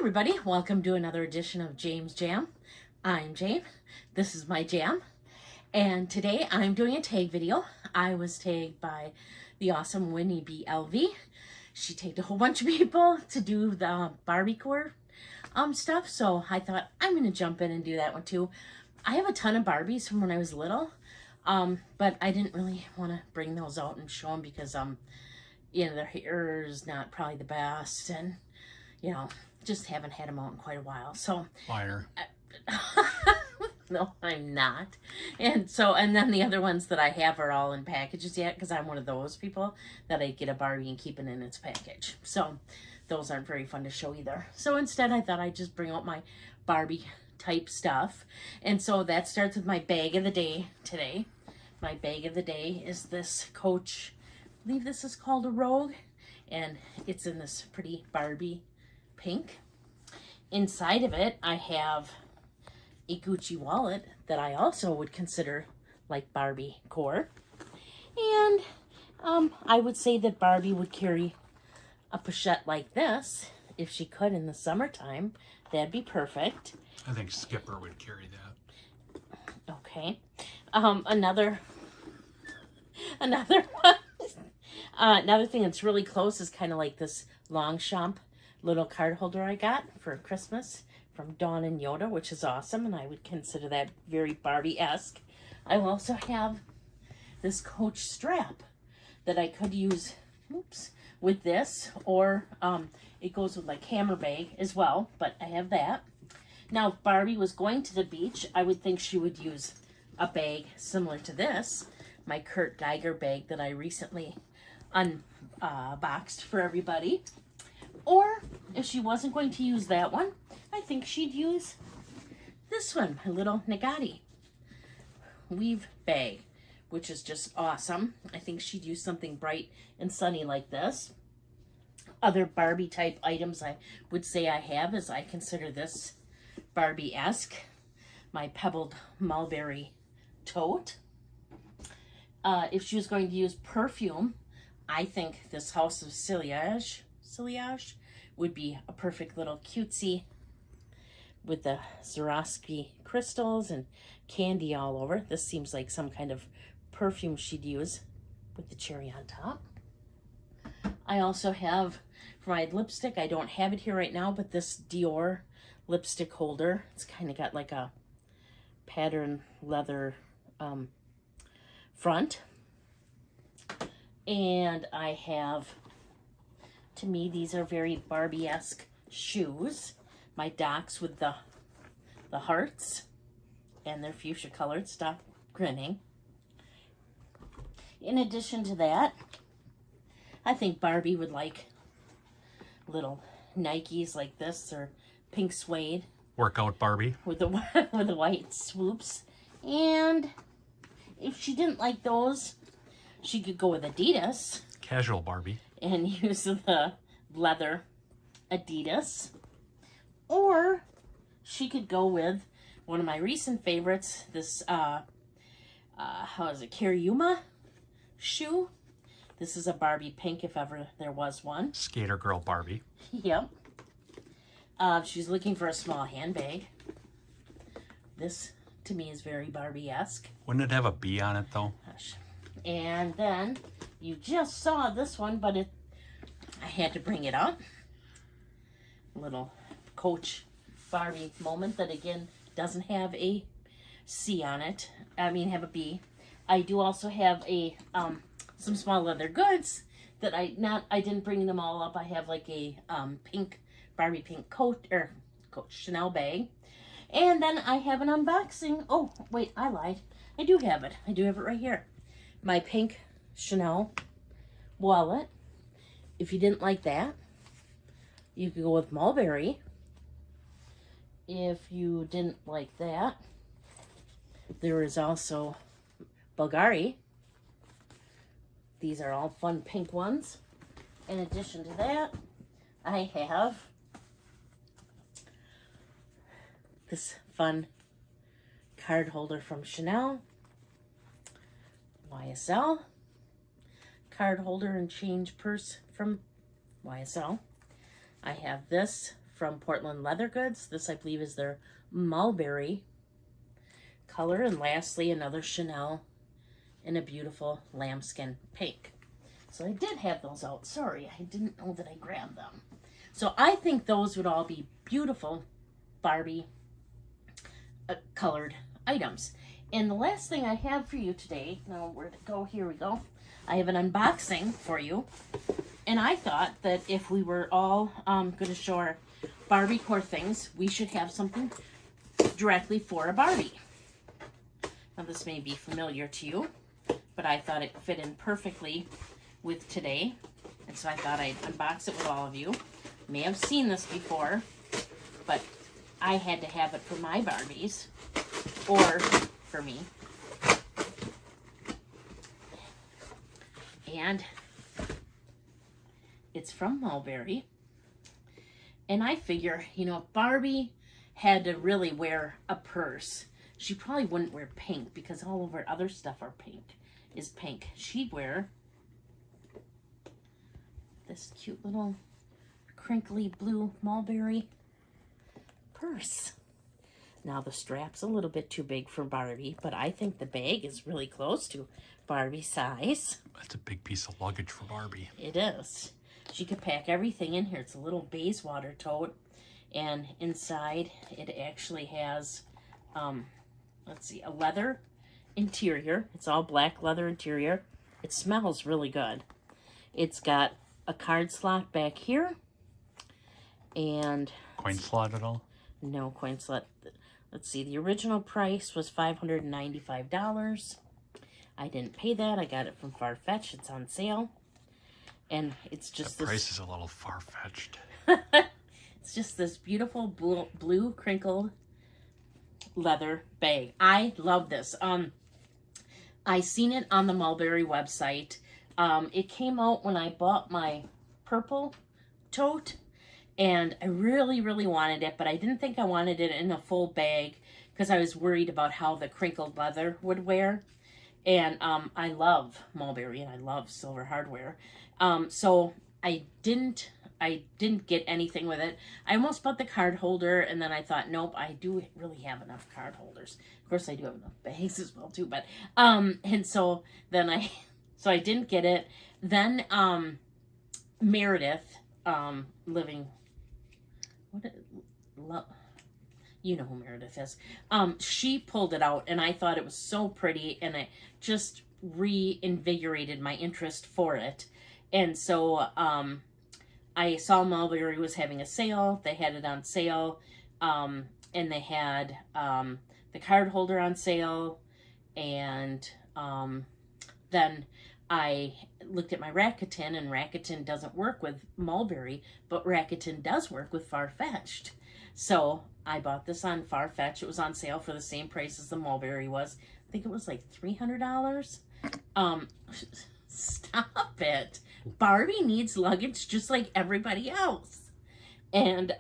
everybody, welcome to another edition of James Jam. I'm Jane, this is my jam, and today I'm doing a tag video. I was tagged by the awesome Winnie BLV. She tagged a whole bunch of people to do the Barbiecore stuff, so I thought I'm going to jump in and do that one too. I have a ton of Barbies from when I was little, but I didn't really want to bring those out and show them because, their hair is not probably the best, and, just haven't had them out in quite a while, so. Liar. No, I'm not. And then the other ones that I have are all in packages yet, because I'm one of those people that I get a Barbie and keep it in its package. So those aren't very fun to show either. So instead I thought I'd just bring out my Barbie type stuff. And so that starts with my bag of the day today. My bag of the day is this Coach, I believe this is called a Rogue, and it's in this pretty Barbie pink. Inside of it, I have a Gucci wallet that I also would consider like Barbiecore. And I would say that Barbie would carry a pochette like this if she could in the summertime. That'd be perfect. I think Skipper would carry that. Okay. Another one. Another thing that's really close is kind of like this Longchamp little card holder I got for Christmas from Dawn and Yoda, which is awesome, and I would consider that very Barbie-esque. I also have this Coach strap that I could use, with this, or it goes with my camera bag as well, but I have that. Now, if Barbie was going to the beach, I would think she would use a bag similar to this, my Kurt Geiger bag that I recently unboxed for everybody. Or, if she wasn't going to use that one, I think she'd use this one, my little Nagati weave bag, which is just awesome. I think she'd use something bright and sunny like this. Other Barbie type items I would say I have is I consider this Barbie-esque, my pebbled mulberry tote. If she was going to use perfume, I think this House of Sillage would be a perfect little cutesy with the Swarovski crystals and candy all over. This seems like some kind of perfume she'd use with the cherry on top. I also have, for my lipstick, I don't have it here right now, but this Dior lipstick holder. It's kind of got like a pattern leather front. And I have, to me, these are very Barbie-esque shoes. My Docs with the hearts, and they're fuchsia colored. Stop grinning. In addition to that, I think Barbie would like little Nikes like this, or pink suede. Workout Barbie. With the white swoops. And if she didn't like those, she could go with Adidas. Casual Barbie. And use the leather Adidas. Or she could go with one of my recent favorites, this, Cariuma shoe. This is a Barbie pink, if ever there was one. Skater Girl Barbie. Yep. She's looking for a small handbag. This, to me, is very Barbie-esque. Wouldn't it have a bee on it, though? Gosh. And then, you just saw this one, but I had to bring it up. Little Coach Barbie moment that, again, doesn't have a C on it. Have a B. I do also have some small leather goods that I didn't bring them all up. I have like a pink Barbie pink Coach Chanel bag. And then I have an unboxing. Oh, wait, I lied. I do have it. I do have it right here. My pink Chanel wallet. If you didn't like that, you could go with Mulberry. If you didn't like that, there is also Bulgari. These are all fun pink ones. In addition to that, I have this fun card holder from Chanel, YSL, card holder and change purse from YSL. I have this from Portland Leather Goods. This, I believe, is their mulberry color. And lastly, another Chanel in a beautiful lambskin pink. So I did have those out. Sorry, I didn't know that I grabbed them. So I think those would all be beautiful Barbie colored items. And the last thing I have for you today, now where'd it go? Here we go. I have an unboxing for you. And I thought that if we were all going to show our Barbiecore things, we should have something directly for a Barbie. Now this may be familiar to you, but I thought it fit in perfectly with today. And so I thought I'd unbox it with all of you. You may have seen this before, but I had to have it for my Barbies, or for me. And it's from Mulberry. And I figure, you know, if Barbie had to really wear a purse, she probably wouldn't wear pink because all of her other stuff is pink. She'd wear this cute little crinkly blue mulberry purse. Now the strap's a little bit too big for Barbie, but I think the bag is really close to Barbie size. That's a big piece of luggage for Barbie. It is. She could pack everything in here. It's a little Bayswater tote, and inside it actually has, let's see, a leather interior. It's all black leather interior. It smells really good. It's got a card slot back here, and Coin slot at all? no coin slot. Let's see, the original price was $595. I didn't pay that. I got it from Farfetch. It's on sale. And it's just the price is a little far-fetched. It's just this beautiful blue crinkled leather bag. I love this. I seen it on the Mulberry website. It came out when I bought my purple tote, and I really, really wanted it, but I didn't think I wanted it in a full bag because I was worried about how the crinkled leather would wear. And I love Mulberry and I love silver hardware. So I didn't get anything with it. I almost bought the card holder, and then I thought, nope, I do really have enough card holders. Of course, I do have enough bags as well too. But and so then I didn't get it. Then Meredith, you know who Meredith is. She pulled it out, and I thought it was so pretty, and it just reinvigorated my interest for it. And so I saw Mulberry was having a sale. They had it on sale, and they had the card holder on sale. And then I looked at my Rakuten, and Rakuten doesn't work with Mulberry, but Rakuten does work with Farfetched. So I bought this on Farfetch. It was on sale for the same price as the Mulberry was. I think it was like $300. Stop it. Barbie needs luggage just like everybody else. And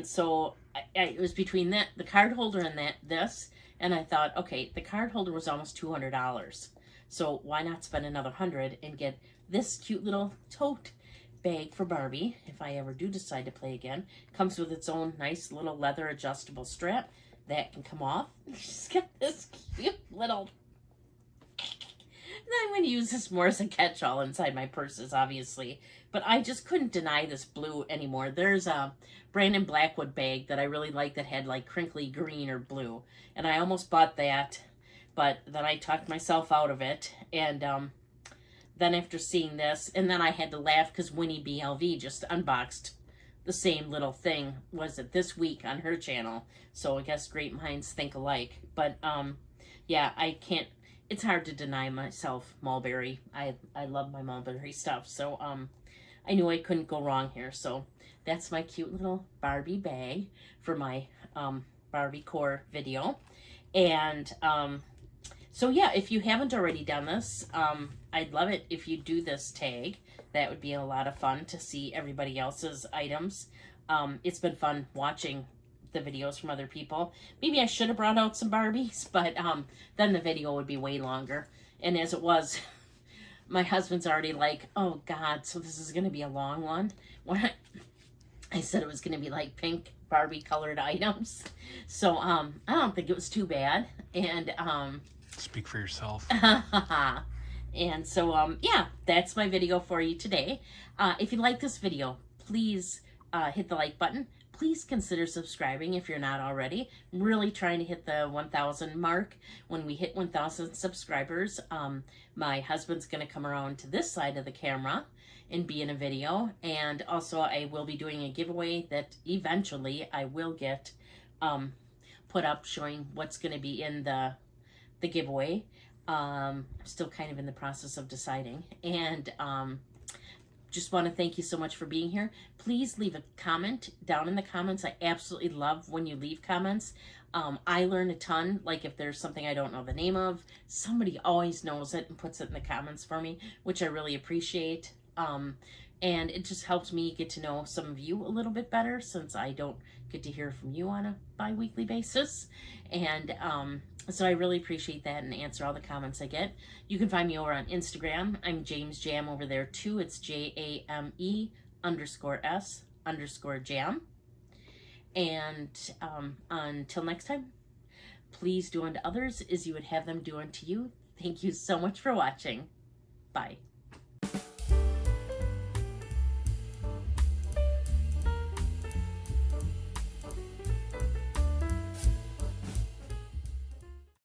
so it was between the card holder and this, and I thought, okay, the card holder was almost $200. So why not spend another $100 and get this cute little tote bag for Barbie if I ever do decide to play again. Comes with its own nice little leather adjustable strap that can come off. She's got this cute little... And I'm going to use this more as a catch-all inside my purses, obviously. But I just couldn't deny this blue anymore. There's a Brandon Blackwood bag that I really like that had like crinkly green or blue. And I almost bought that, but then I talked myself out of it. And then after seeing this, and then I had to laugh because Winnie BLV just unboxed the same little thing, was it this week on her channel. So I guess great minds think alike. But yeah, I can't, it's hard to deny myself Mulberry. I love my Mulberry stuff. So I knew I couldn't go wrong here. So that's my cute little Barbie bag for my Barbiecore video. And so yeah, if you haven't already done this, I'd love it if you do this tag. That would be a lot of fun to see everybody else's items. It's been fun watching the videos from other people. Maybe I should have brought out some Barbies, but then the video would be way longer. And as it was, my husband's already like, oh God, so this is going to be a long one. I said it was going to be like pink Barbie colored items. So I don't think it was too bad. And Speak for yourself. and so yeah, that's my video for you today. If you like this video, please hit the like button. Please consider subscribing if you're not already. I'm really trying to hit the 1,000 mark. When we hit 1,000 subscribers, my husband's going to come around to this side of the camera and be in a video. And also I will be doing a giveaway that eventually I will get put up, showing what's going to be in the giveaway. I'm still kind of in the process of deciding. And just want to thank you so much for being here. Please leave a comment down in the comments. I absolutely love when you leave comments. I learn a ton. Like if there's something I don't know the name of, somebody always knows it and puts it in the comments for me, which I really appreciate. And it just helps me get to know some of you a little bit better, since I don't get to hear from you on a bi-weekly basis. And so I really appreciate that and answer all the comments I get. You can find me over on Instagram. I'm James Jam over there too. It's JAME_S_Jam. And until next time, please do unto others as you would have them do unto you. Thank you so much for watching. Bye.